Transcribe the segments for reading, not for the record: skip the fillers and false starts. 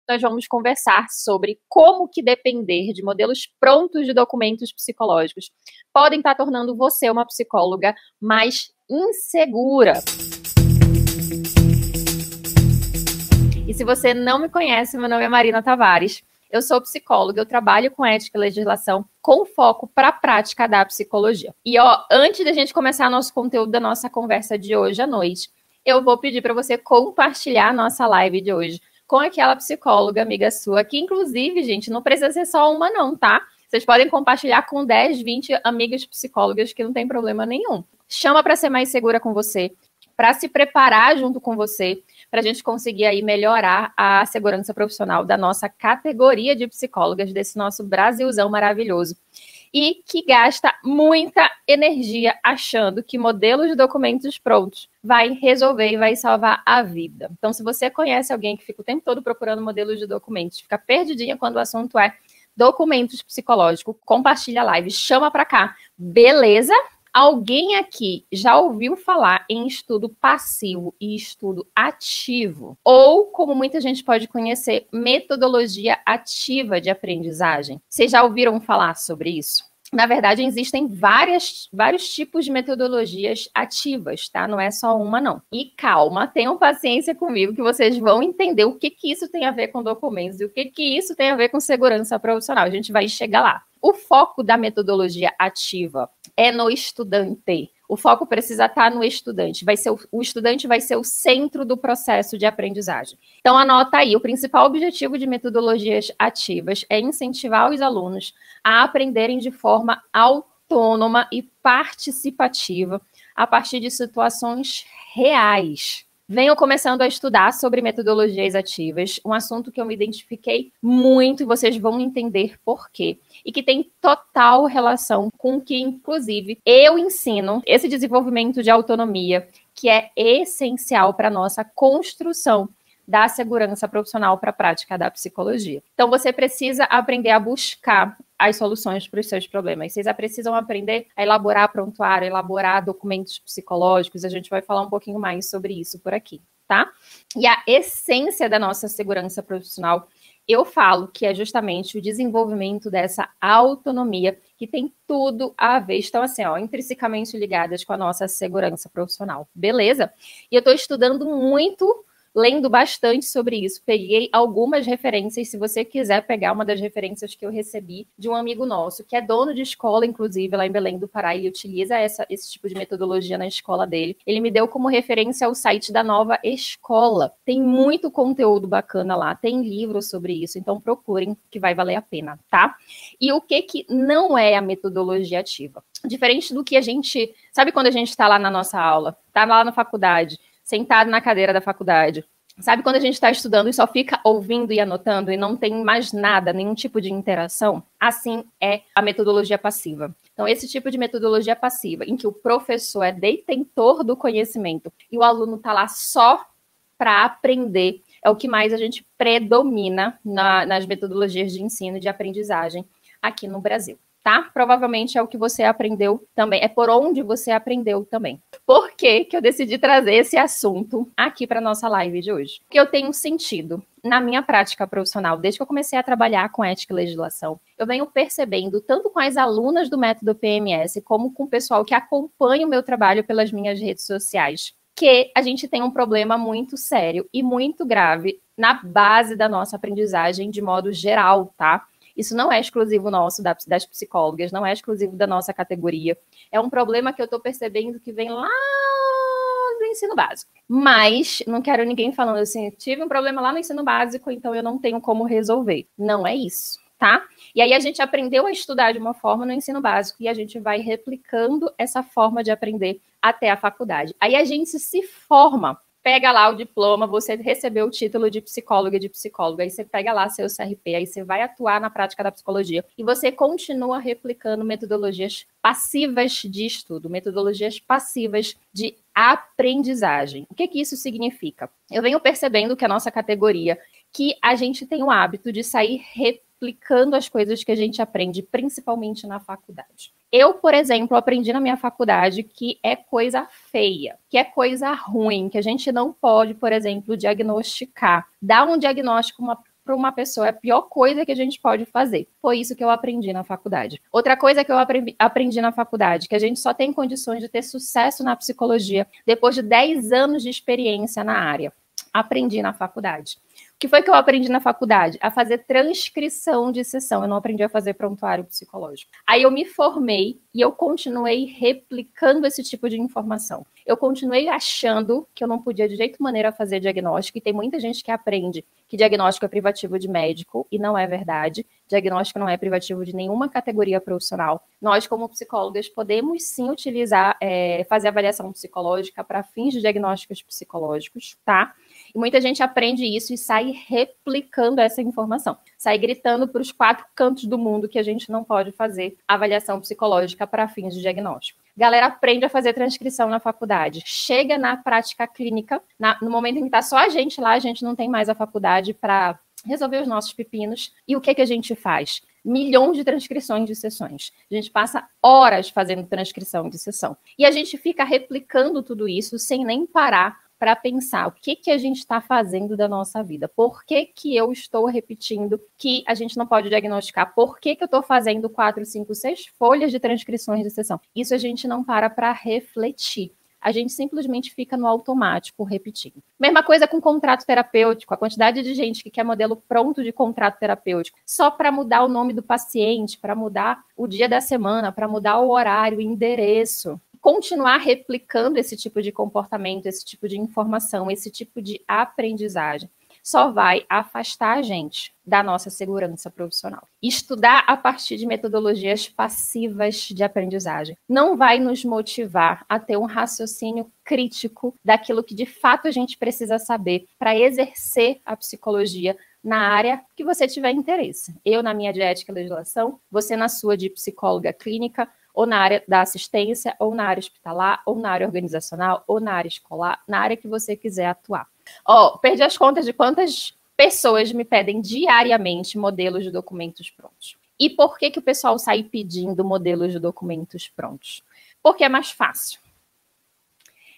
nós vamos conversar sobre como que depender de modelos prontos de documentos psicológicos podem estar tornando você uma psicóloga mais insegura. E se você não me conhece, meu nome é Marina Tavares. Eu sou psicóloga, eu trabalho com ética e legislação com foco para a prática da psicologia. E antes da gente começar nosso conteúdo da nossa conversa de hoje à noite, eu vou pedir para você compartilhar a nossa live de hoje com aquela psicóloga amiga sua, que inclusive, gente, não precisa ser só uma não, tá? Vocês podem compartilhar com 10, 20 amigas psicólogas que não tem problema nenhum. Chama para ser mais segura com você, para se preparar junto com você, para a gente conseguir aí melhorar a segurança profissional da nossa categoria de psicólogas, desse nosso Brasilzão maravilhoso, e que gasta muita energia achando que modelos de documentos prontos vai resolver e vai salvar a vida. Então, se você conhece alguém que fica o tempo todo procurando modelos de documentos, fica perdidinha quando o assunto é documentos psicológicos, compartilha a live, chama para cá, beleza? Alguém aqui já ouviu falar em estudo passivo e estudo ativo? Ou, como muita gente pode conhecer, metodologia ativa de aprendizagem? Vocês já ouviram falar sobre isso? Na verdade, existem vários tipos de metodologias ativas, tá? Não é só uma, não. E calma, tenham paciência comigo que vocês vão entender o que isso tem a ver com documentos e o que isso tem a ver com segurança profissional. A gente vai chegar lá. O foco da metodologia ativa é no estudante. O foco precisa estar no estudante. O estudante vai ser o centro do processo de aprendizagem. Então, anota aí. O principal objetivo de metodologias ativas é incentivar os alunos a aprenderem de forma autônoma e participativa a partir de situações reais. Venho começando a estudar sobre metodologias ativas, um assunto que eu me identifiquei muito e vocês vão entender por quê. E que tem total relação com o que, inclusive, eu ensino esse desenvolvimento de autonomia, que é essencial para a nossa construção da segurança profissional para a prática da psicologia. Então, você precisa aprender a buscar as soluções para os seus problemas. Vocês precisam aprender a elaborar prontuário, elaborar documentos psicológicos. A gente vai falar um pouquinho mais sobre isso por aqui, tá? E a essência da nossa segurança profissional, eu falo que é justamente o desenvolvimento dessa autonomia que tem tudo a ver, estão assim, intrinsecamente ligadas com a nossa segurança profissional, beleza? E eu estou estudando muito, lendo bastante sobre isso, peguei algumas referências, se você quiser pegar uma das referências que eu recebi de um amigo nosso, que é dono de escola, inclusive, lá em Belém do Pará, ele utiliza esse tipo de metodologia na escola dele. Ele me deu como referência o site da Nova Escola. Tem muito conteúdo bacana lá, tem livros sobre isso, então procurem, que vai valer a pena, tá? E o que não é a metodologia ativa? Diferente do que a gente... Sabe quando a gente está lá na nossa aula, tá lá na faculdade, sentado na cadeira da faculdade. Sabe quando a gente está estudando e só fica ouvindo e anotando e não tem mais nada, nenhum tipo de interação? Assim é a metodologia passiva. Então, esse tipo de metodologia passiva, em que o professor é detentor do conhecimento e o aluno está lá só para aprender, é o que mais a gente predomina nas metodologias de ensino e de aprendizagem aqui no Brasil. Tá? Provavelmente é o que você aprendeu também, é por onde você aprendeu também. Por que eu decidi trazer esse assunto aqui para a nossa live de hoje? Porque eu tenho sentido, na minha prática profissional, desde que eu comecei a trabalhar com ética e legislação, eu venho percebendo, tanto com as alunas do método PMS, como com o pessoal que acompanha o meu trabalho pelas minhas redes sociais, que a gente tem um problema muito sério e muito grave na base da nossa aprendizagem de modo geral, tá? Isso não é exclusivo nosso, das psicólogas, não é exclusivo da nossa categoria. É um problema que eu estou percebendo que vem lá do ensino básico. Mas não quero ninguém falando assim, tive um problema lá no ensino básico, então eu não tenho como resolver. Não é isso, tá? E aí a gente aprendeu a estudar de uma forma no ensino básico e a gente vai replicando essa forma de aprender até a faculdade. Aí a gente se forma. Pega lá o diploma, você recebeu o título de psicóloga, aí você pega lá seu CRP, aí você vai atuar na prática da psicologia e você continua replicando metodologias passivas de estudo, metodologias passivas de aprendizagem. O que isso significa? Eu venho percebendo que a nossa categoria, que a gente tem o hábito de sair replicando as coisas que a gente aprende, principalmente na faculdade. Eu, por exemplo, aprendi na minha faculdade que é coisa feia, que é coisa ruim, que a gente não pode, por exemplo, diagnosticar, dar um diagnóstico para uma pessoa é a pior coisa que a gente pode fazer. Foi isso que eu aprendi na faculdade. Outra coisa que eu aprendi na faculdade, que a gente só tem condições de ter sucesso na psicologia depois de 10 anos de experiência na área. Aprendi na faculdade. O que foi que eu aprendi na faculdade? A fazer transcrição de sessão. Eu não aprendi a fazer prontuário psicológico. Aí eu me formei e eu continuei replicando esse tipo de informação. Eu continuei achando que eu não podia de jeito maneira fazer diagnóstico, e tem muita gente que aprende que diagnóstico é privativo de médico, e não é verdade. Diagnóstico não é privativo de nenhuma categoria profissional. Nós, como psicólogas, podemos sim utilizar, fazer avaliação psicológica para fins de diagnósticos psicológicos, tá? E muita gente aprende isso e sai replicando essa informação. Sai gritando para os 4 cantos do mundo que a gente não pode fazer avaliação psicológica para fins de diagnóstico. Galera aprende a fazer transcrição na faculdade. Chega na prática clínica, no momento em que está só a gente lá, a gente não tem mais a faculdade para resolver os nossos pepinos. E o que a gente faz? Milhões de transcrições de sessões. A gente passa horas fazendo transcrição de sessão. E a gente fica replicando tudo isso sem nem parar para pensar o que a gente está fazendo da nossa vida. Por que eu estou repetindo que a gente não pode diagnosticar? Por que eu estou fazendo 4, 5, 6 folhas de transcrições de sessão? Isso a gente não para refletir. A gente simplesmente fica no automático, repetindo. Mesma coisa com contrato terapêutico. A quantidade de gente que quer modelo pronto de contrato terapêutico só para mudar o nome do paciente, para mudar o dia da semana, para mudar o horário, o endereço. Continuar replicando esse tipo de comportamento, esse tipo de informação, esse tipo de aprendizagem, só vai afastar a gente da nossa segurança profissional. Estudar a partir de metodologias passivas de aprendizagem não vai nos motivar a ter um raciocínio crítico daquilo que de fato a gente precisa saber para exercer a psicologia na área que você tiver interesse. Eu na minha de ética e legislação, você na sua de psicóloga clínica, ou na área da assistência, ou na área hospitalar, ou na área organizacional, ou na área escolar, na área que você quiser atuar. Perdi as contas de quantas pessoas me pedem diariamente modelos de documentos prontos. E por que o pessoal sai pedindo modelos de documentos prontos? Porque é mais fácil.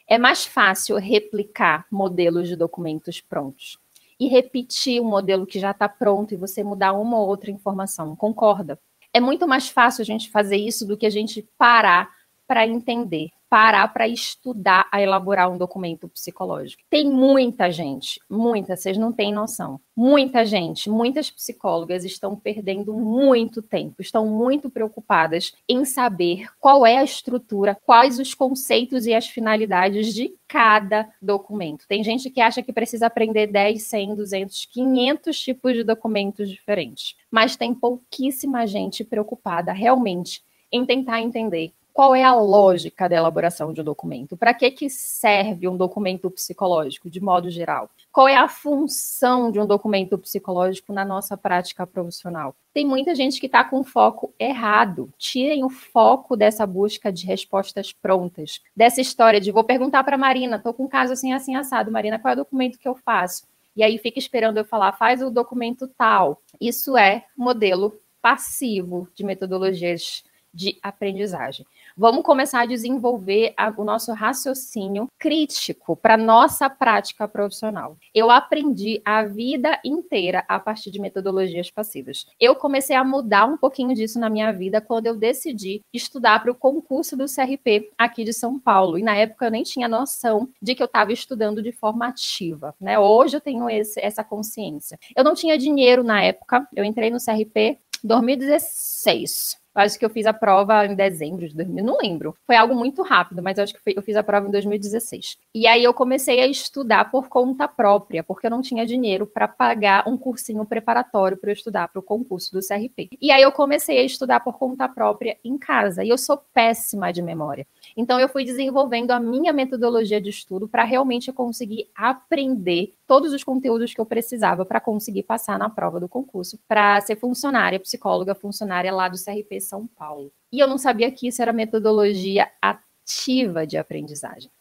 É mais fácil replicar modelos de documentos prontos e repetir um modelo que já está pronto e você mudar uma ou outra informação. Concorda? É muito mais fácil a gente fazer isso do que a gente parar para entender, parar para estudar a elaborar um documento psicológico. Tem muita gente, vocês não têm noção. Muita gente, muitas psicólogas estão perdendo muito tempo, estão muito preocupadas em saber qual é a estrutura, quais os conceitos e as finalidades de cada documento. Tem gente que acha que precisa aprender 10, 100, 200, 500 tipos de documentos diferentes, mas tem pouquíssima gente preocupada realmente em tentar entender qual é a lógica da elaboração de um documento? Para que serve um documento psicológico, de modo geral? Qual é a função de um documento psicológico na nossa prática profissional? Tem muita gente que está com foco errado. Tirem o foco dessa busca de respostas prontas, dessa história de vou perguntar para a Marina, estou com um caso assim, assim, assado. Marina, qual é o documento que eu faço? E aí fica esperando eu falar, faz o documento tal. Isso é modelo passivo de metodologias de aprendizagem. Vamos começar a desenvolver o nosso raciocínio crítico para a nossa prática profissional. Eu aprendi a vida inteira a partir de metodologias passivas. Eu comecei a mudar um pouquinho disso na minha vida quando eu decidi estudar para o concurso do CRP aqui de São Paulo. E na época eu nem tinha noção de que eu estava estudando de forma ativa, né? Hoje eu tenho essa consciência. Eu não tinha dinheiro na época, eu entrei no CRP em 2016. Acho que eu fiz a prova em dezembro de 2000, não lembro. Foi algo muito rápido, mas acho que eu fiz a prova em 2016. E aí eu comecei a estudar por conta própria, porque eu não tinha dinheiro para pagar um cursinho preparatório para eu estudar para o concurso do CRP. E aí eu comecei a estudar por conta própria em casa, e eu sou péssima de memória. Então eu fui desenvolvendo a minha metodologia de estudo para realmente conseguir aprender todos os conteúdos que eu precisava para conseguir passar na prova do concurso, para ser funcionária, psicóloga, funcionária lá do CRP São Paulo. E eu não sabia que isso era metodologia ativa de aprendizagem.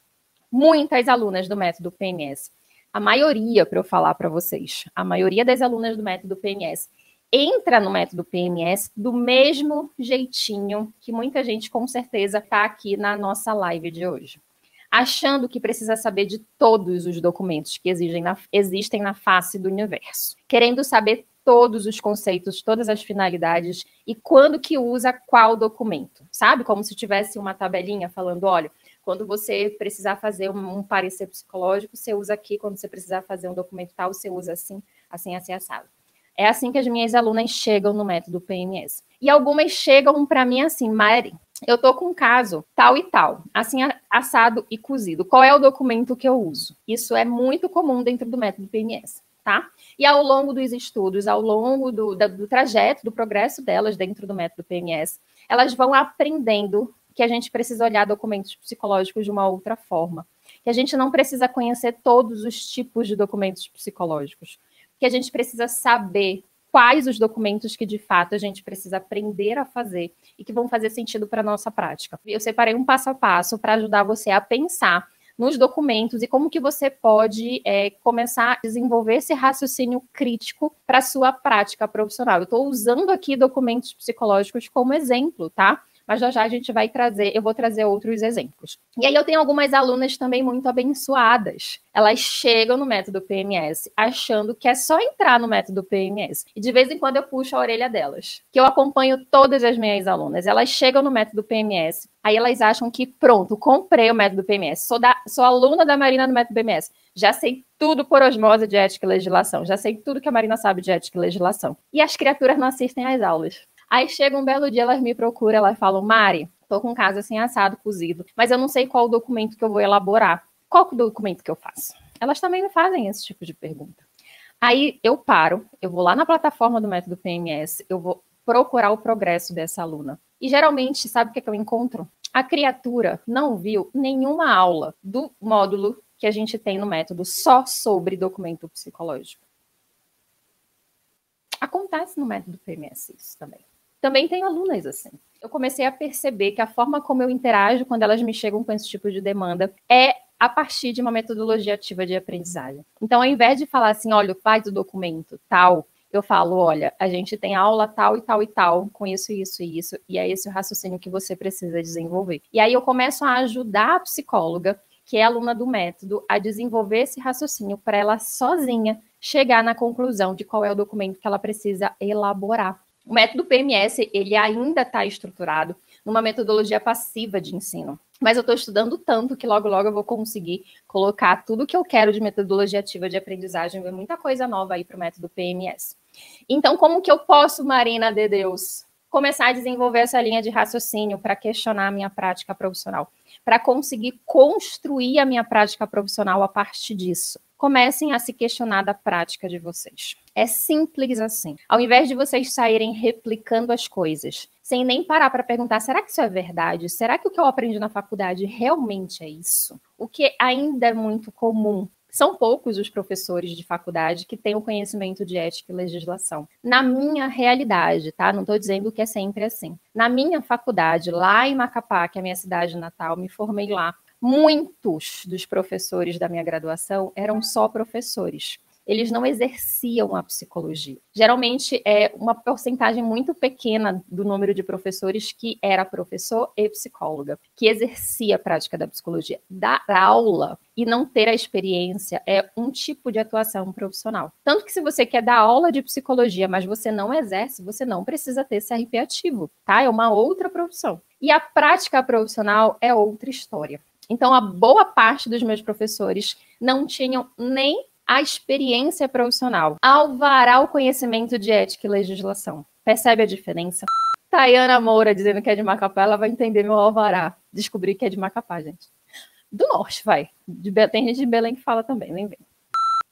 Muitas alunas do método PNS, a maioria, para eu falar para vocês, a maioria das alunas do método PNS entra no método PNS do mesmo jeitinho que muita gente com certeza está aqui na nossa live de hoje. achando que precisa saber de todos os documentos que existem na face do universo, querendo saber todos os conceitos, todas as finalidades e quando que usa qual documento, sabe? Como se tivesse uma tabelinha falando, olha, quando você precisar fazer um parecer psicológico, você usa aqui, quando você precisar fazer um documento tal, você usa assim, assim, assim, assado. É assim que as minhas alunas chegam no método PMS. E algumas chegam para mim assim, Mari, eu tô com um caso tal e tal, assim, assado e cozido. Qual é o documento que eu uso? Isso é muito comum dentro do método PMS, tá? E ao longo dos estudos, ao longo do trajeto, do progresso delas dentro do método PMS, elas vão aprendendo que a gente precisa olhar documentos psicológicos de uma outra forma, que a gente não precisa conhecer todos os tipos de documentos psicológicos, que a gente precisa saber quais os documentos que, de fato, a gente precisa aprender a fazer e que vão fazer sentido para a nossa prática. Eu separei um passo a passo para ajudar você a pensar nos documentos e como que você pode começar a desenvolver esse raciocínio crítico para a sua prática profissional. Eu estou usando aqui documentos psicológicos como exemplo, tá? Mas já a gente vai trazer, eu vou trazer outros exemplos. E aí eu tenho algumas alunas também muito abençoadas. Elas chegam no método PMS achando que é só entrar no método PMS. E de vez em quando eu puxo a orelha delas, que eu acompanho todas as minhas alunas. Elas chegam no método PMS, aí elas acham que pronto, comprei o método PMS, sou aluna da Marina no método PMS. Já sei tudo por osmose de ética e legislação, já sei tudo que a Marina sabe de ética e legislação. E as criaturas não assistem às aulas. Aí chega um belo dia, elas me procuram, elas falam, Mari, tô com um caso assim assado, cozido, mas eu não sei qual o documento que eu vou elaborar. Qual o documento que eu faço? Elas também me fazem esse tipo de pergunta. Aí eu paro, eu vou lá na plataforma do método PMS, eu vou procurar o progresso dessa aluna. E geralmente, sabe o que eu encontro? A criatura não viu nenhuma aula do módulo que a gente tem no método só sobre documento psicológico. Acontece no método PMS isso também. Também tenho alunas assim. Eu comecei a perceber que a forma como eu interajo quando elas me chegam com esse tipo de demanda é a partir de uma metodologia ativa de aprendizagem. Então, ao invés de falar assim, olha, faz o documento tal, eu falo, olha, a gente tem aula tal e tal e tal, com isso, isso e isso, e é esse o raciocínio que você precisa desenvolver. E aí eu começo a ajudar a psicóloga, que é aluna do método, a desenvolver esse raciocínio para ela sozinha chegar na conclusão de qual é o documento que ela precisa elaborar. O método PMS, ele ainda está estruturado numa metodologia passiva de ensino. Mas eu estou estudando tanto que logo, logo eu vou conseguir colocar tudo que eu quero de metodologia ativa de aprendizagem, ver muita coisa nova aí para o método PMS. Então, como que eu posso, Marina de Deus, começar a desenvolver essa linha de raciocínio para questionar a minha prática profissional? Para conseguir construir a minha prática profissional a partir disso. Comecem a se questionar da prática de vocês. É simples assim. Ao invés de vocês saírem replicando as coisas, sem nem parar para perguntar, será que isso é verdade? Será que o que eu aprendi na faculdade realmente é isso? O que ainda é muito comum. São poucos os professores de faculdade que têm o conhecimento de ética e legislação. Na minha realidade, tá? Não estou dizendo que é sempre assim. Na minha faculdade, lá em Macapá, que é a minha cidade natal, me formei lá. Muitos dos professores da minha graduação eram só professores. Eles não exerciam a psicologia. Geralmente, é uma porcentagem muito pequena do número de professores que era professor e psicóloga, que exercia a prática da psicologia. Dar aula e não ter a experiência é um tipo de atuação profissional. Tanto que se você quer dar aula de psicologia, mas você não exerce, você não precisa ter CRP ativo, tá? É uma outra profissão. E a prática profissional é outra história. Então, a boa parte dos meus professores não tinham nem a experiência profissional, alvará o conhecimento de ética e legislação. Percebe a diferença? Tayana Moura dizendo que é de Macapá, ela vai entender meu alvará. Descobri que é de Macapá, gente. Do norte, vai. Tem gente de Belém que fala também, nem vem.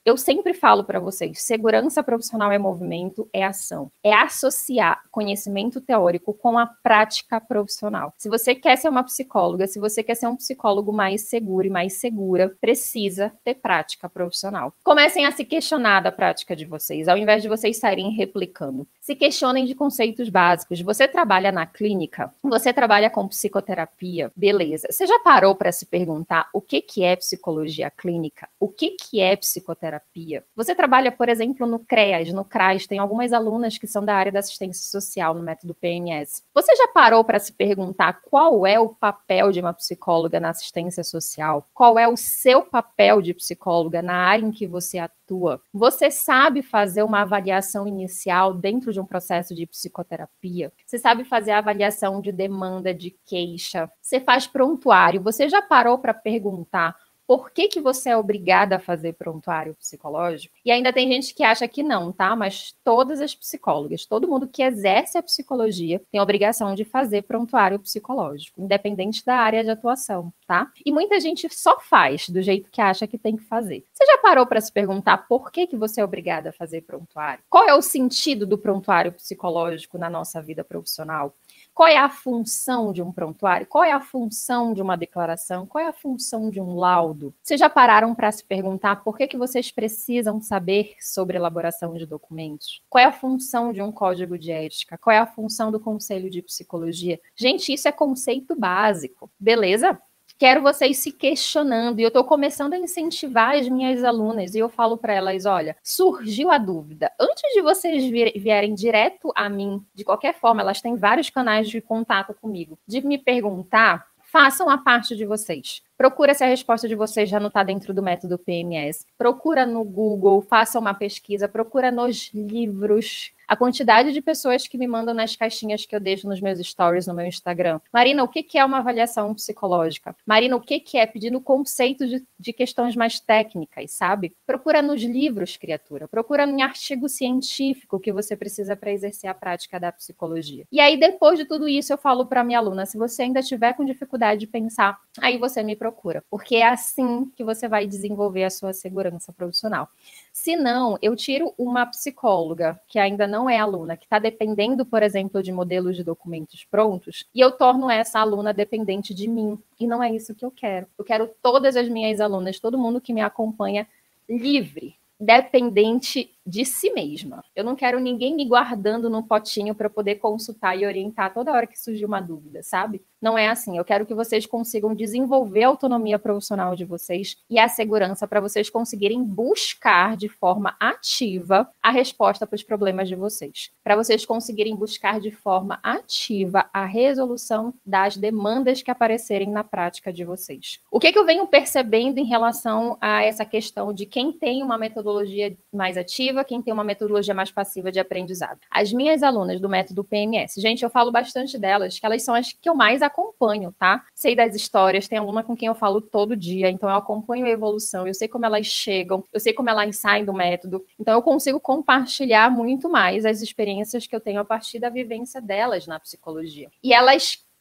Eu sempre falo para vocês, segurança profissional é movimento, é ação. É associar conhecimento teórico com a prática profissional. Se você quer ser uma psicóloga, se você quer ser um psicólogo mais seguro e mais segura, precisa ter prática profissional. Comecem a se questionar da prática de vocês, ao invés de vocês saírem replicando. Se questionem de conceitos básicos. Você trabalha na clínica? Você trabalha com psicoterapia? Beleza. Você já parou para se perguntar o que é psicologia clínica? O que é psicoterapia? psicoterapia. Você trabalha, por exemplo, no CREAS, no CRAS, tem algumas alunas que são da área da assistência social no método PMS. Você já parou para se perguntar qual é o papel de uma psicóloga na assistência social? Qual é o seu papel de psicóloga na área em que você atua? Você sabe fazer uma avaliação inicial dentro de um processo de psicoterapia? Você sabe fazer a avaliação de demanda, de queixa? Você faz prontuário? Você já parou para perguntar por que você é obrigada a fazer prontuário psicológico? E ainda tem gente que acha que não, tá? Mas todas as psicólogas, todo mundo que exerce a psicologia tem a obrigação de fazer prontuário psicológico, independente da área de atuação, tá? E muita gente só faz do jeito que acha que tem que fazer. Você já parou para se perguntar por que você é obrigada a fazer prontuário? Qual é o sentido do prontuário psicológico na nossa vida profissional? Qual é a função de um prontuário? Qual é a função de uma declaração? Qual é a função de um laudo? Vocês já pararam para se perguntar por que vocês precisam saber sobre elaboração de documentos? Qual é a função de um código de ética? Qual é a função do conselho de psicologia? Gente, isso é conceito básico, beleza? Quero vocês se questionando, e eu estou começando a incentivar as minhas alunas, e eu falo para elas, olha, surgiu a dúvida, antes de vocês vierem direto a mim, de qualquer forma, elas têm vários canais de contato comigo, de me perguntar, façam a parte de vocês. Procura se a resposta de vocês já não está dentro do método PMS. Procura no Google, faça uma pesquisa, procura nos livros. A quantidade de pessoas que me mandam nas caixinhas que eu deixo nos meus stories no meu Instagram. Marina, o que é uma avaliação psicológica? Marina, o que é pedindo conceito de questões mais técnicas, sabe? Procura nos livros, criatura. Procura em artigo científico que você precisa para exercer a prática da psicologia. E aí, depois de tudo isso, eu falo para minha aluna, se você ainda tiver com dificuldade de pensar, aí você me procura, porque é assim que você vai desenvolver a sua segurança profissional. Se não, eu tiro uma psicóloga que ainda não é aluna, que está dependendo, por exemplo, de modelos de documentos prontos, e eu torno essa aluna dependente de mim. E não é isso que eu quero. Eu quero todas as minhas alunas, todo mundo que me acompanha, livre, dependente de si mesma. Eu não quero ninguém me guardando num potinho para poder consultar e orientar toda hora que surgir uma dúvida, sabe? Não é assim. Eu quero que vocês consigam desenvolver a autonomia profissional de vocês e a segurança para vocês conseguirem buscar de forma ativa a resposta para os problemas de vocês. Para vocês conseguirem buscar de forma ativa a resolução das demandas que aparecerem na prática de vocês. O que eu venho percebendo em relação a essa questão de quem tem uma metodologia mais ativa, quem tem uma metodologia mais passiva de aprendizado? As minhas alunas do método PMS, gente, eu falo bastante delas, que elas são as que eu mais acompanho, tá? Sei das histórias, tem aluna com quem eu falo todo dia, então eu acompanho a evolução, eu sei como elas chegam, eu sei como elas saem do método, então eu consigo compartilhar muito mais as experiências que eu tenho a partir da vivência delas na psicologia. E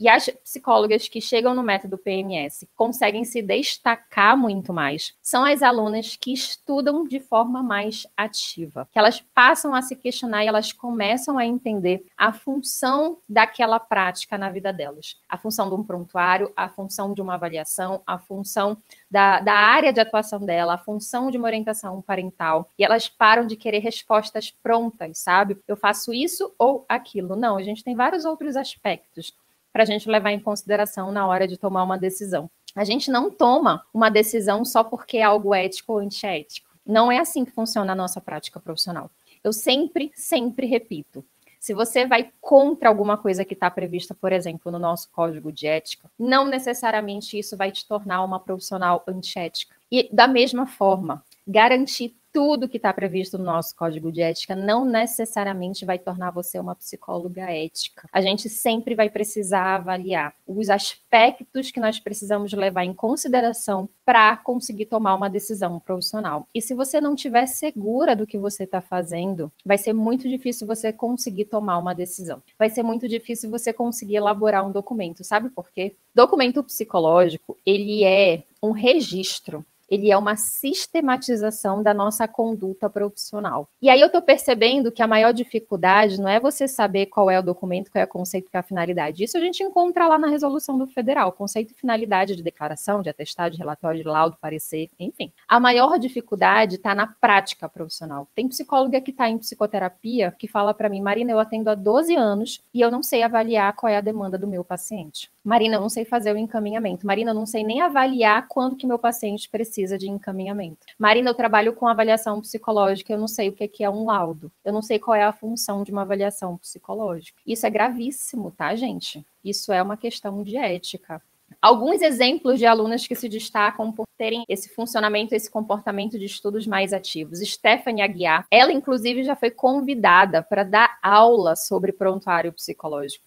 as psicólogas que chegam no método PMS conseguem se destacar muito mais são as alunas que estudam de forma mais ativa, que elas passam a se questionar e elas começam a entender a função daquela prática na vida delas. A função de um prontuário, a função de uma avaliação, a função da área de atuação dela, a função de uma orientação parental. E elas param de querer respostas prontas, sabe? Eu faço isso ou aquilo. Não, a gente tem vários outros aspectos para a gente levar em consideração na hora de tomar uma decisão. A gente não toma uma decisão só porque é algo ético ou antiético. Não é assim que funciona a nossa prática profissional. Eu sempre repito, se você vai contra alguma coisa que está prevista, por exemplo, no nosso código de ética, não necessariamente isso vai te tornar uma profissional antiética. E da mesma forma, garantir tudo que está previsto no nosso código de ética não necessariamente vai tornar você uma psicóloga ética. A gente sempre vai precisar avaliar os aspectos que nós precisamos levar em consideração para conseguir tomar uma decisão profissional. E se você não estiver segura do que você está fazendo, vai ser muito difícil você conseguir tomar uma decisão. Vai ser muito difícil você conseguir elaborar um documento. Sabe por quê? Documento psicológico, ele é um registro. Ele é uma sistematização da nossa conduta profissional. E aí eu estou percebendo que a maior dificuldade não é você saber qual é o documento, qual é o conceito, qual é a finalidade. Isso a gente encontra lá na resolução do federal, conceito e finalidade de declaração, de atestado, de relatório, de laudo, parecer, enfim. A maior dificuldade está na prática profissional. Tem psicóloga que está em psicoterapia que fala para mim, Marina, eu atendo há 12 anos e eu não sei avaliar qual é a demanda do meu paciente. Marina, eu não sei fazer o encaminhamento. Marina, eu não sei nem avaliar quando que meu paciente precisa de encaminhamento. Marina, eu trabalho com avaliação psicológica, eu não sei o que é um laudo. Eu não sei qual é a função de uma avaliação psicológica. Isso é gravíssimo, tá, gente? Isso é uma questão de ética. Alguns exemplos de alunas que se destacam por terem esse funcionamento, esse comportamento de estudos mais ativos. Stephanie Aguiar, ela inclusive já foi convidada para dar aula sobre prontuário psicológico.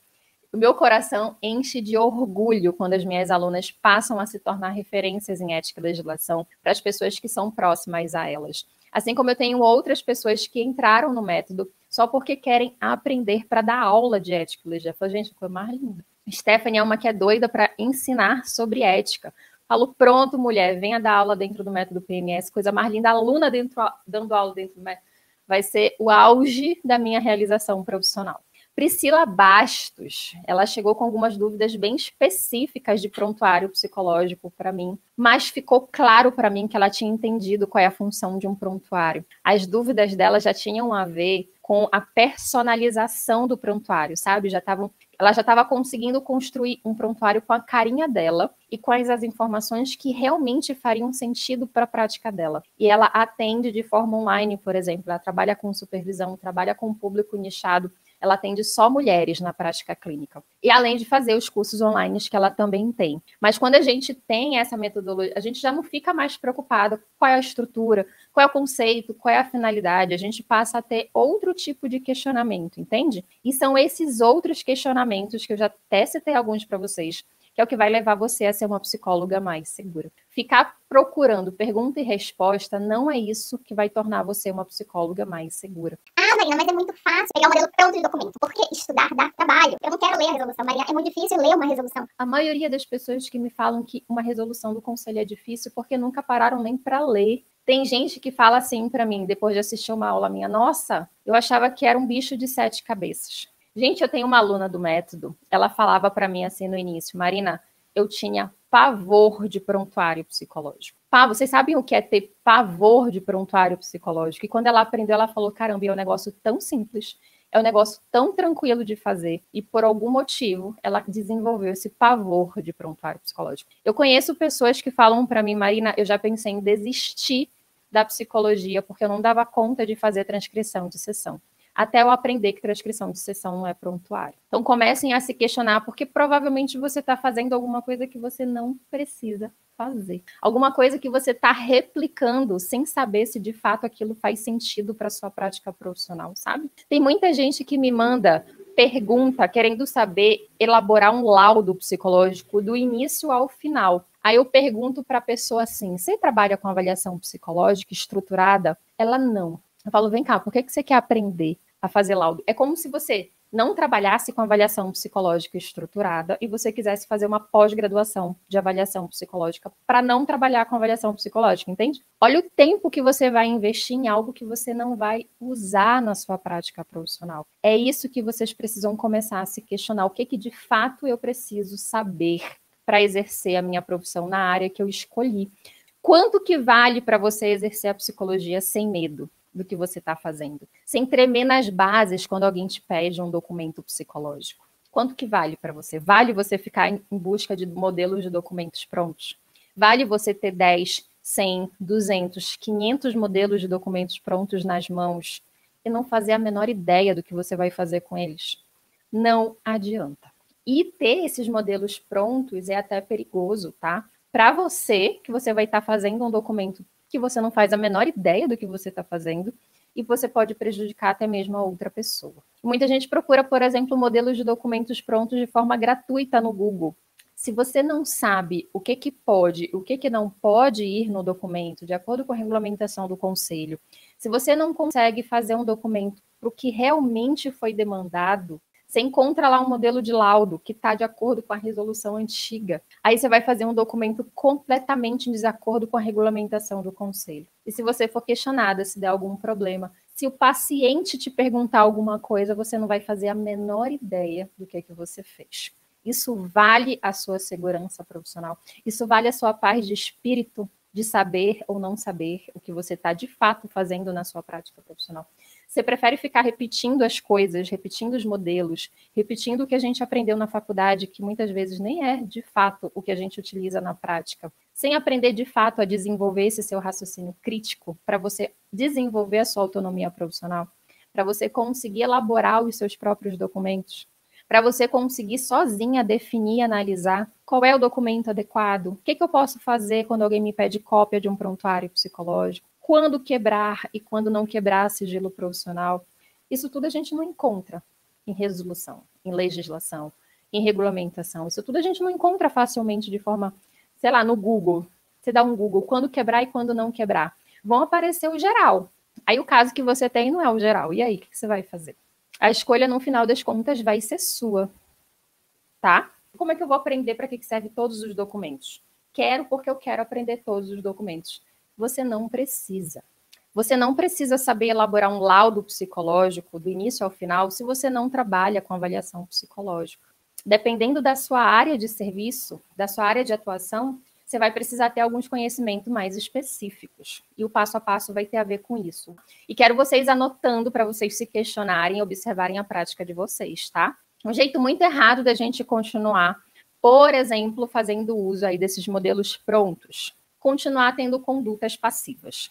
O meu coração enche de orgulho quando as minhas alunas passam a se tornar referências em ética e legislação para as pessoas que são próximas a elas. Assim como eu tenho outras pessoas que entraram no método só porque querem aprender para dar aula de ética e legislação. Gente, foi mais linda. Stephanie é uma que é doida para ensinar sobre ética. Falo, pronto, mulher, venha dar aula dentro do método PMS, coisa mais linda, aluna dando aula dentro do método. Vai ser o auge da minha realização profissional. Priscila Bastos, ela chegou com algumas dúvidas bem específicas de prontuário psicológico para mim, mas ficou claro para mim que ela tinha entendido qual é a função de um prontuário. As dúvidas dela já tinham a ver com a personalização do prontuário, sabe? Ela já estava conseguindo construir um prontuário com a carinha dela e quais as informações que realmente fariam sentido para a prática dela. E ela atende de forma online, por exemplo, ela trabalha com supervisão, trabalha com público nichado, ela atende só mulheres na prática clínica. E além de fazer os cursos online que ela também tem. Mas quando a gente tem essa metodologia, a gente já não fica mais preocupada com qual é a estrutura, qual é o conceito, qual é a finalidade. A gente passa a ter outro tipo de questionamento, entende? E são esses outros questionamentos que eu já até citei alguns para vocês, que é o que vai levar você a ser uma psicóloga mais segura. Ficar procurando pergunta e resposta não é isso que vai tornar você uma psicóloga mais segura. Ah, Marina, mas é muito fácil pegar o modelo pronto de documento. Por que estudar dá trabalho? Eu não quero ler a resolução, Marina. É muito difícil ler uma resolução. A maioria das pessoas que me falam que uma resolução do conselho é difícil porque nunca pararam nem para ler. Tem gente que fala assim para mim, depois de assistir uma aula minha, nossa, eu achava que era um bicho de 7 cabeças. Gente, eu tenho uma aluna do método, ela falava para mim assim no início, Marina, eu tinha pavor de prontuário psicológico. Vocês sabem o que é ter pavor de prontuário psicológico? E quando ela aprendeu, ela falou, caramba, é um negócio tão simples, é um negócio tão tranquilo de fazer, e por algum motivo, ela desenvolveu esse pavor de prontuário psicológico. Eu conheço pessoas que falam para mim, Marina, eu já pensei em desistir da psicologia, porque eu não dava conta de fazer transcrição de sessão. Até eu aprender que transcrição de sessão não é prontuário. Então comecem a se questionar, porque provavelmente você está fazendo alguma coisa que você não precisa fazer. Alguma coisa que você está replicando sem saber se de fato aquilo faz sentido para a sua prática profissional, sabe? Tem muita gente que me manda pergunta, querendo saber, elaborar um laudo psicológico do início ao final. Aí eu pergunto para a pessoa assim, você trabalha com avaliação psicológica estruturada? Ela não. Eu falo, vem cá, por que você quer aprender a fazer laudo? É como se você não trabalhasse com avaliação psicológica estruturada e você quisesse fazer uma pós-graduação de avaliação psicológica para não trabalhar com avaliação psicológica, entende? Olha o tempo que você vai investir em algo que você não vai usar na sua prática profissional. É isso que vocês precisam começar a se questionar. O que de fato eu preciso saber para exercer a minha profissão na área que eu escolhi? Quanto que vale para você exercer a psicologia sem medo do que você está fazendo? Sem tremer nas bases quando alguém te pede um documento psicológico. Quanto que vale para você? Vale você ficar em busca de modelos de documentos prontos? Vale você ter 10, 100, 200, 500 modelos de documentos prontos nas mãos e não fazer a menor ideia do que você vai fazer com eles? Não adianta. E ter esses modelos prontos é até perigoso, tá? Para você, que você vai estar fazendo um documento que você não faz a menor ideia do que você está fazendo, e você pode prejudicar até mesmo a outra pessoa. Muita gente procura, por exemplo, modelos de documentos prontos de forma gratuita no Google. Se você não sabe o que pode, o que não pode ir no documento, de acordo com a regulamentação do conselho, se você não consegue fazer um documento para o que realmente foi demandado, você encontra lá um modelo de laudo que está de acordo com a resolução antiga. Aí você vai fazer um documento completamente em desacordo com a regulamentação do conselho. E se você for questionada, se der algum problema, se o paciente te perguntar alguma coisa, você não vai fazer a menor ideia do que você fez. Isso vale a sua segurança profissional. Isso vale a sua paz de espírito de saber ou não saber o que você está de fato fazendo na sua prática profissional. Você prefere ficar repetindo as coisas, repetindo os modelos, repetindo o que a gente aprendeu na faculdade, que muitas vezes nem é, de fato, o que a gente utiliza na prática, sem aprender, de fato, a desenvolver esse seu raciocínio crítico para você desenvolver a sua autonomia profissional, para você conseguir elaborar os seus próprios documentos, para você conseguir sozinha definir e analisar qual é o documento adequado, o que eu posso fazer quando alguém me pede cópia de um prontuário psicológico, quando quebrar e quando não quebrar sigilo profissional. Isso tudo a gente não encontra em resolução, em legislação, em regulamentação. Isso tudo a gente não encontra facilmente de forma, sei lá, no Google. Você dá um Google, quando quebrar e quando não quebrar. Vão aparecer o geral. Aí o caso que você tem não é o geral. E aí, o que você vai fazer? A escolha, no final das contas, vai ser sua, tá? Como é que eu vou aprender para que serve todos os documentos? Quero porque eu quero aprender todos os documentos. Você não precisa. Você não precisa saber elaborar um laudo psicológico do início ao final se você não trabalha com avaliação psicológica. Dependendo da sua área de serviço, da sua área de atuação, você vai precisar ter alguns conhecimentos mais específicos. E o passo a passo vai ter a ver com isso. E quero vocês anotando para vocês se questionarem e observarem a prática de vocês, tá? Um jeito muito errado da gente continuar, por exemplo, fazendo uso aí desses modelos prontos. Continuar tendo condutas passivas.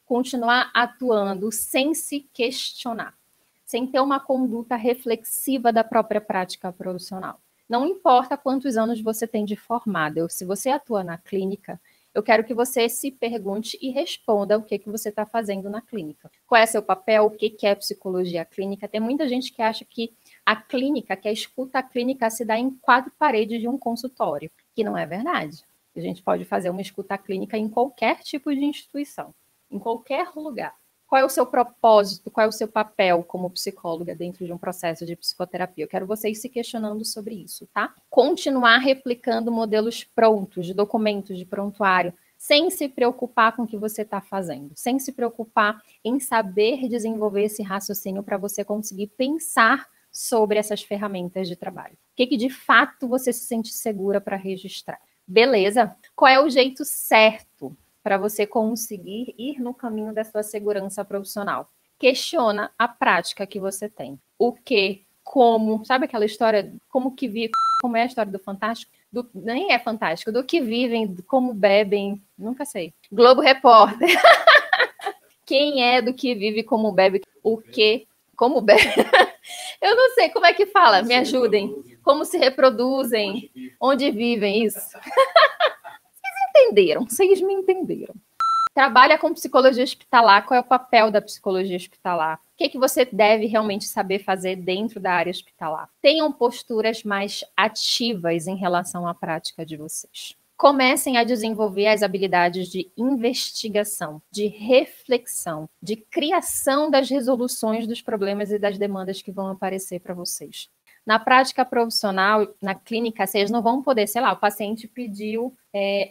Continuar atuando sem se questionar. Sem ter uma conduta reflexiva da própria prática profissional. Não importa quantos anos você tem de formada, se você atua na clínica, eu quero que você se pergunte e responda o que você está fazendo na clínica. Qual é seu papel, o que é psicologia clínica? Tem muita gente que acha que a clínica, que a escuta clínica se dá em 4 paredes de um consultório, que não é verdade. A gente pode fazer uma escuta clínica em qualquer tipo de instituição, em qualquer lugar. Qual é o seu propósito, qual é o seu papel como psicóloga dentro de um processo de psicoterapia? Eu quero vocês se questionando sobre isso, tá? Continuar replicando modelos prontos, de documentos, de prontuário, sem se preocupar com o que você está fazendo, sem se preocupar em saber desenvolver esse raciocínio para você conseguir pensar sobre essas ferramentas de trabalho. O que de fato você se sente segura para registrar? Beleza? Qual é o jeito certo para você conseguir ir no caminho da sua segurança profissional? Questiona a prática que você tem. O que, como, sabe aquela história, como que vive, como é a história do Fantástico? Nem é fantástico, do que vivem, como bebem, nunca sei. Globo Repórter. Quem é do que vive, como bebe, o que, como bebe. Eu não sei, como é que fala? Me ajudem. Como se reproduzem, onde vivem, isso. Entenderam, vocês me entenderam. Trabalha com psicologia hospitalar, qual é o papel da psicologia hospitalar? O que você deve realmente saber fazer dentro da área hospitalar? Tenham posturas mais ativas em relação à prática de vocês. Comecem a desenvolver as habilidades de investigação, de reflexão, de criação das resoluções dos problemas e das demandas que vão aparecer para vocês. Na prática profissional, na clínica, vocês não vão poder, sei lá, o paciente pediu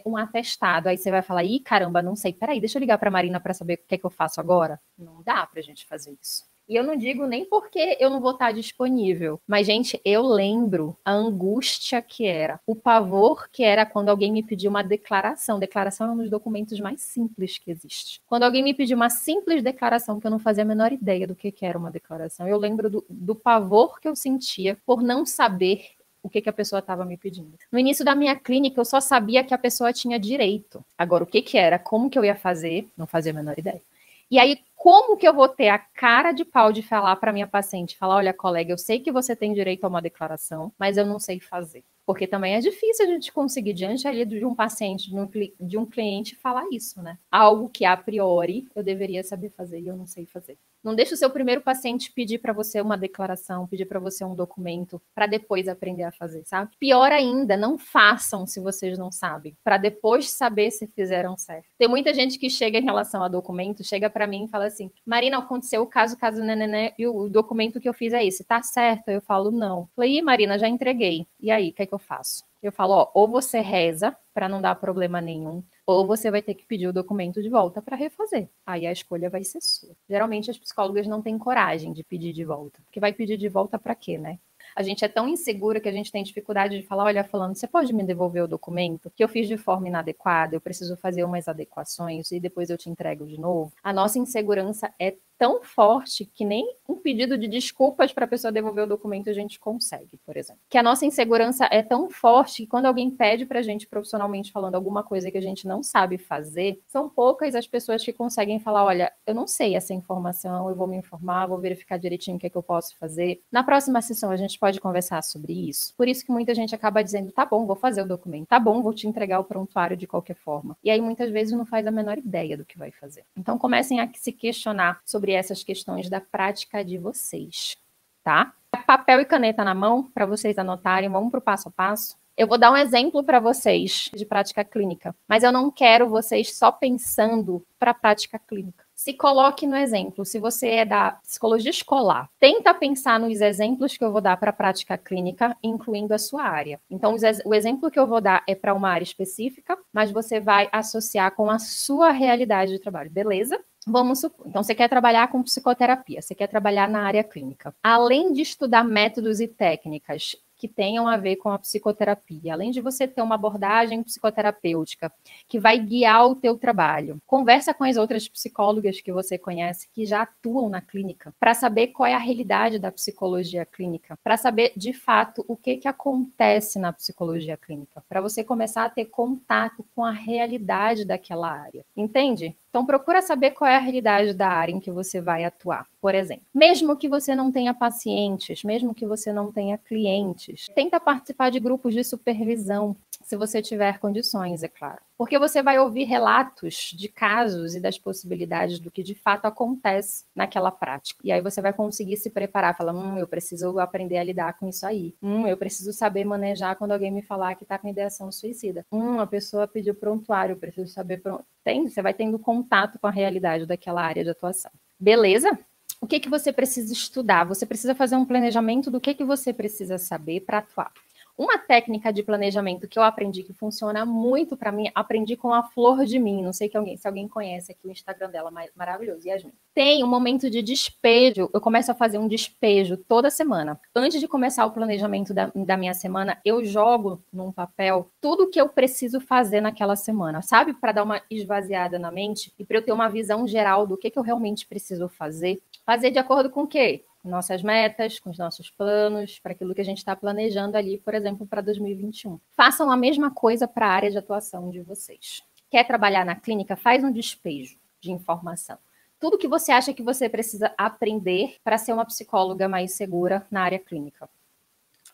um atestado, aí você vai falar, ih, caramba, não sei, peraí, deixa eu ligar para a Marina para saber o que é que eu faço agora. Não dá para a gente fazer isso. E eu não digo nem porque eu não vou estar disponível, mas, gente, eu lembro a angústia que era, o pavor que era quando alguém me pediu uma declaração. Declaração é um dos documentos mais simples que existe. Quando alguém me pediu uma simples declaração, que eu não fazia a menor ideia do que era uma declaração, eu lembro do pavor que eu sentia por não saber o que a pessoa estava me pedindo. No início da minha clínica, eu só sabia que a pessoa tinha direito. Agora, o que era, como que eu ia fazer, não fazia a menor ideia. E aí, como que eu vou ter a cara de pau de falar para minha paciente, falar, olha, colega, eu sei que você tem direito a uma declaração, mas eu não sei fazer. Porque também é difícil a gente conseguir, diante ali de um paciente, de um cliente, falar isso, né? Algo que, a priori, eu deveria saber fazer e eu não sei fazer. Não deixe o seu primeiro paciente pedir para você uma declaração, pedir para você um documento, para depois aprender a fazer, sabe? Pior ainda, não façam se vocês não sabem, para depois saber se fizeram certo. Tem muita gente que chega em relação a documento, chega para mim e fala assim, Marina, aconteceu o caso nenené, e o documento que eu fiz é esse, tá certo? Eu falo, não. Falei, Marina, já entreguei. E aí, o que é que eu faço? Eu falo, ó, ou você reza para não dar problema nenhum, ou você vai ter que pedir o documento de volta para refazer. Aí a escolha vai ser sua. Geralmente as psicólogas não têm coragem de pedir de volta, porque vai pedir de volta para quê, né? A gente é tão insegura que a gente tem dificuldade de falar, olha, fulano, você pode me devolver o documento que eu fiz de forma inadequada, eu preciso fazer umas adequações e depois eu te entrego de novo. A nossa insegurança é tão forte que nem um pedido de desculpas para a pessoa devolver o documento a gente consegue, por exemplo. Que a nossa insegurança é tão forte que quando alguém pede para a gente profissionalmente falando alguma coisa que a gente não sabe fazer, são poucas as pessoas que conseguem falar, olha, eu não sei essa informação, eu vou me informar, vou verificar direitinho o que é que eu posso fazer. Na próxima sessão a gente pode conversar sobre isso. Por isso que muita gente acaba dizendo, tá bom, vou fazer o documento, tá bom, vou te entregar o prontuário de qualquer forma. E aí muitas vezes não faz a menor ideia do que vai fazer. Então comecem a se questionar sobre essas questões da prática de vocês, tá? Papel e caneta na mão para vocês anotarem, vamos para o passo a passo. Eu vou dar um exemplo para vocês de prática clínica, mas eu não quero vocês só pensando para a prática clínica. Se coloque no exemplo. Se você é da psicologia escolar, tenta pensar nos exemplos que eu vou dar para a prática clínica, incluindo a sua área. Então, o exemplo que eu vou dar é para uma área específica, mas você vai associar com a sua realidade de trabalho, beleza? Vamos supor, então você quer trabalhar com psicoterapia, você quer trabalhar na área clínica. Além de estudar métodos e técnicas que tenham a ver com a psicoterapia, além de você ter uma abordagem psicoterapêutica que vai guiar o teu trabalho, conversa com as outras psicólogas que você conhece que já atuam na clínica, para saber qual é a realidade da psicologia clínica, para saber de fato o que acontece na psicologia clínica, para você começar a ter contato com a realidade daquela área, entende? Então, procura saber qual é a realidade da área em que você vai atuar. Por exemplo, mesmo que você não tenha pacientes, mesmo que você não tenha clientes, tenta participar de grupos de supervisão, se você tiver condições, é claro. Porque você vai ouvir relatos de casos e das possibilidades do que de fato acontece naquela prática. E aí você vai conseguir se preparar, falar, eu preciso aprender a lidar com isso aí. Eu preciso saber manejar quando alguém me falar que está com ideação suicida. A pessoa pediu prontuário, eu preciso saber... Você vai tendo contato com a realidade daquela área de atuação. Beleza? O que você precisa estudar? Você precisa fazer um planejamento do que você precisa saber para atuar. Uma técnica de planejamento que eu aprendi que funciona muito para mim, aprendi com a Flor de Mim, não sei se alguém conhece aqui o Instagram dela, maravilhoso, Yasmin. Tem um momento de despejo, eu começo a fazer um despejo toda semana. Antes de começar o planejamento da minha semana, eu jogo num papel tudo o que eu preciso fazer naquela semana, sabe? Para dar uma esvaziada na mente e para eu ter uma visão geral do que eu realmente preciso fazer. Fazer de acordo com o quê? Nossas metas, com os nossos planos, para aquilo que a gente está planejando ali, por exemplo, para 2021. Façam a mesma coisa para a área de atuação de vocês. Quer trabalhar na clínica? Faz um despejo de informação. Tudo que você acha que você precisa aprender para ser uma psicóloga mais segura na área clínica.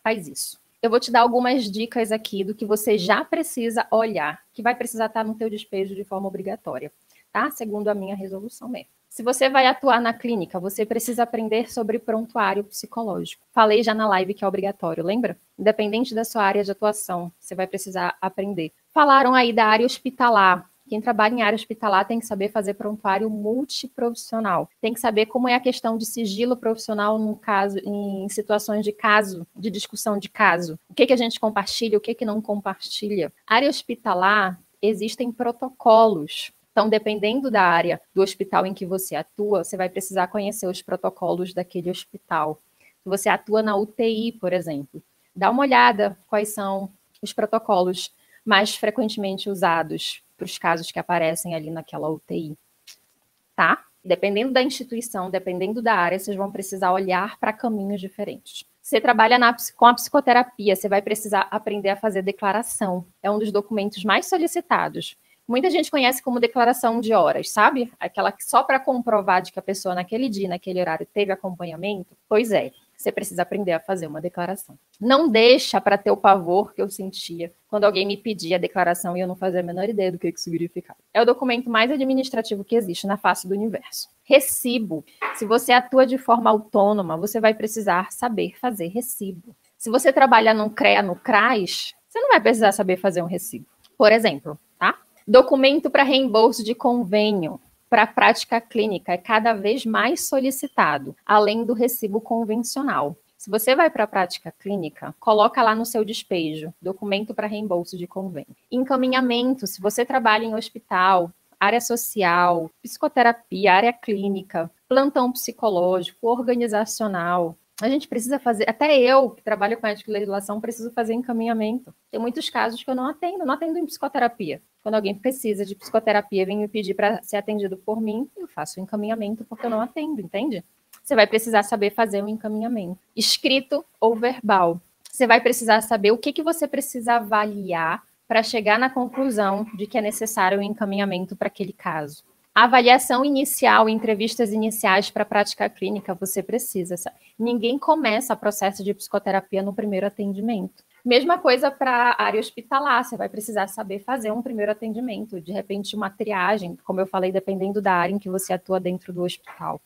Faz isso. Eu vou te dar algumas dicas aqui do que você já precisa olhar, que vai precisar estar no teu despejo de forma obrigatória, tá? Segundo a minha resolução mesmo. Se você vai atuar na clínica, você precisa aprender sobre prontuário psicológico. Falei já na live que é obrigatório, lembra? Independente da sua área de atuação, você vai precisar aprender. Falaram aí da área hospitalar. Quem trabalha em área hospitalar tem que saber fazer prontuário multiprofissional. Tem que saber como é a questão de sigilo profissional no caso, em situações de caso, de discussão de caso. O que a gente compartilha, o que não compartilha. Área hospitalar, existem protocolos. Então, dependendo da área do hospital em que você atua, você vai precisar conhecer os protocolos daquele hospital. Se você atua na UTI, por exemplo, dá uma olhada quais são os protocolos mais frequentemente usados para os casos que aparecem ali naquela UTI, tá? Dependendo da instituição, dependendo da área, vocês vão precisar olhar para caminhos diferentes. Você trabalha com a psicoterapia, você vai precisar aprender a fazer declaração. É um dos documentos mais solicitados. Muita gente conhece como declaração de horas, sabe? Aquela que só para comprovar de que a pessoa naquele dia, naquele horário, teve acompanhamento. Pois é, você precisa aprender a fazer uma declaração. Não deixa para ter o pavor que eu sentia quando alguém me pedia a declaração e eu não fazia a menor ideia do que isso significava. É o documento mais administrativo que existe na face do universo. Recibo. Se você atua de forma autônoma, você vai precisar saber fazer recibo. Se você trabalha no CREA, no CRAS, você não vai precisar saber fazer um recibo. Por exemplo, tá? Documento para reembolso de convênio para a prática clínica é cada vez mais solicitado, além do recibo convencional. Se você vai para a prática clínica, coloca lá no seu despejo, documento para reembolso de convênio. Encaminhamento, se você trabalha em hospital, área social, psicoterapia, área clínica, plantão psicológico, organizacional, A gente precisa fazer, até eu, que trabalho com ética e legislação, preciso fazer encaminhamento. Tem muitos casos que eu não atendo em psicoterapia. Quando alguém precisa de psicoterapia, vem me pedir para ser atendido por mim, eu faço o encaminhamento porque eu não atendo, entende? Você vai precisar saber fazer um encaminhamento. Escrito ou verbal. Você vai precisar saber o que você precisa avaliar para chegar na conclusão de que é necessário um encaminhamento para aquele caso. A avaliação inicial, entrevistas iniciais para a prática clínica, você precisa. Ninguém começa o processo de psicoterapia no primeiro atendimento. Mesma coisa para a área hospitalar, você vai precisar saber fazer um primeiro atendimento, de repente uma triagem, como eu falei, dependendo da área em que você atua dentro do hospital.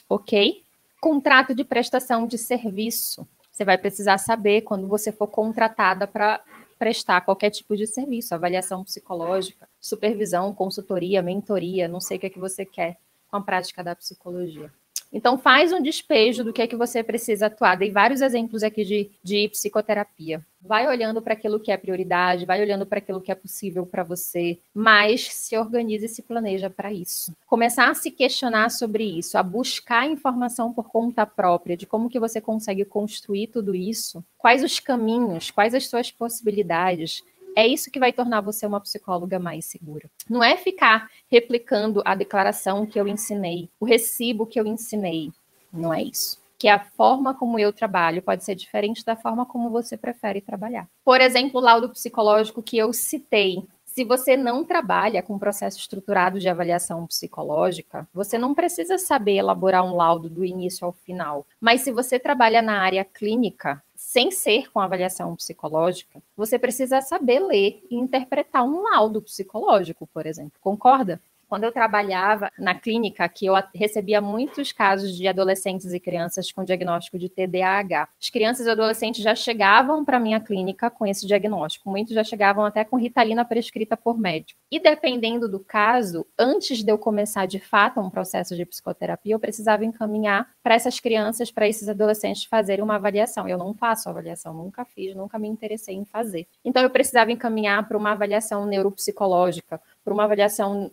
Ok? Contrato de prestação de serviço. Você vai precisar saber quando você for contratada para prestar qualquer tipo de serviço, avaliação psicológica, supervisão, consultoria, mentoria, não sei o que é que você quer com a prática da psicologia. Então, faz um despejo do que é que você precisa atuar. Dei vários exemplos aqui de psicoterapia. Vai olhando para aquilo que é prioridade, vai olhando para aquilo que é possível para você, mas se organize e se planeja para isso. Começar a se questionar sobre isso, a buscar informação por conta própria, de como que você consegue construir tudo isso, quais os caminhos, quais as suas possibilidades. É isso que vai tornar você uma psicóloga mais segura. Não é ficar replicando a declaração que eu ensinei, o recibo que eu ensinei. Não é isso. Que a forma como eu trabalho pode ser diferente da forma como você prefere trabalhar. Por exemplo, o laudo psicológico que eu citei. Se você não trabalha com processo estruturado de avaliação psicológica, você não precisa saber elaborar um laudo do início ao final. Mas se você trabalha na área clínica, sem ser com avaliação psicológica, você precisa saber ler e interpretar um laudo psicológico, por exemplo. Concorda? Quando eu trabalhava na clínica, que eu recebia muitos casos de adolescentes e crianças com diagnóstico de TDAH. As crianças e adolescentes já chegavam para a minha clínica com esse diagnóstico. Muitos já chegavam até com Ritalina prescrita por médico. E dependendo do caso, antes de eu começar de fato um processo de psicoterapia, eu precisava encaminhar para essas crianças, para esses adolescentes fazerem uma avaliação. Eu não faço avaliação, nunca fiz, nunca me interessei em fazer. Então eu precisava encaminhar para uma avaliação neuropsicológica, para uma avaliação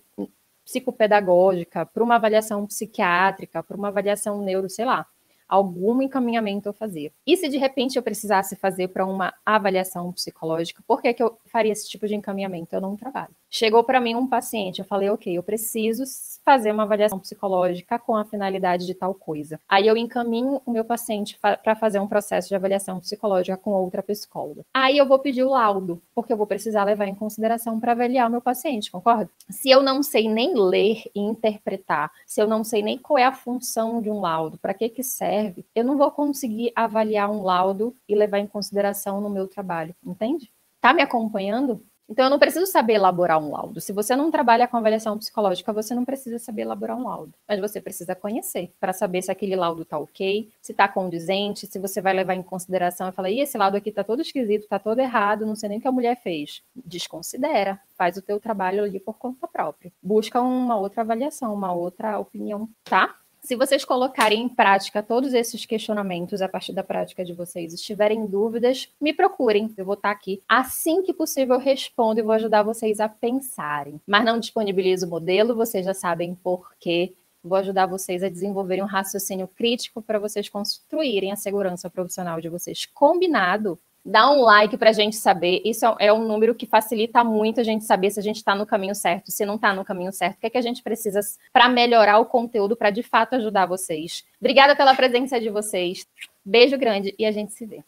psicopedagógica, para uma avaliação psiquiátrica, para uma avaliação neuro, sei lá, algum encaminhamento eu fazia. E se de repente eu precisasse fazer para uma avaliação psicológica, por que eu faria esse tipo de encaminhamento? Eu não trabalho. Chegou para mim um paciente, eu falei, ok, eu preciso fazer uma avaliação psicológica com a finalidade de tal coisa. Aí eu encaminho o meu paciente para fazer um processo de avaliação psicológica com outra psicóloga. Aí eu vou pedir o laudo, porque eu vou precisar levar em consideração para avaliar o meu paciente, concorda? Se eu não sei nem ler e interpretar, se eu não sei nem qual é a função de um laudo, para que serve, eu não vou conseguir avaliar um laudo e levar em consideração no meu trabalho, entende? Tá me acompanhando? Então, eu não preciso saber elaborar um laudo. Se você não trabalha com avaliação psicológica, você não precisa saber elaborar um laudo. Mas você precisa conhecer para saber se aquele laudo está ok, se está condizente, se você vai levar em consideração e falar, esse laudo aqui está todo esquisito, está todo errado, não sei nem o que a mulher fez. Desconsidera, faz o teu trabalho ali por conta própria. Busca uma outra avaliação, uma outra opinião, tá? Se vocês colocarem em prática todos esses questionamentos a partir da prática de vocês, estiverem dúvidas, me procurem. Eu vou estar aqui. Assim que possível, eu respondo e vou ajudar vocês a pensarem. Mas não disponibilizo o modelo, vocês já sabem por quê. Vou ajudar vocês a desenvolverem um raciocínio crítico para vocês construírem a segurança profissional de vocês. Combinado? Dá um like para a gente saber. Isso é um número que facilita muito a gente saber se a gente está no caminho certo, se não está no caminho certo. O que é que a gente precisa para melhorar o conteúdo, para de fato ajudar vocês. Obrigada pela presença de vocês. Beijo grande e a gente se vê.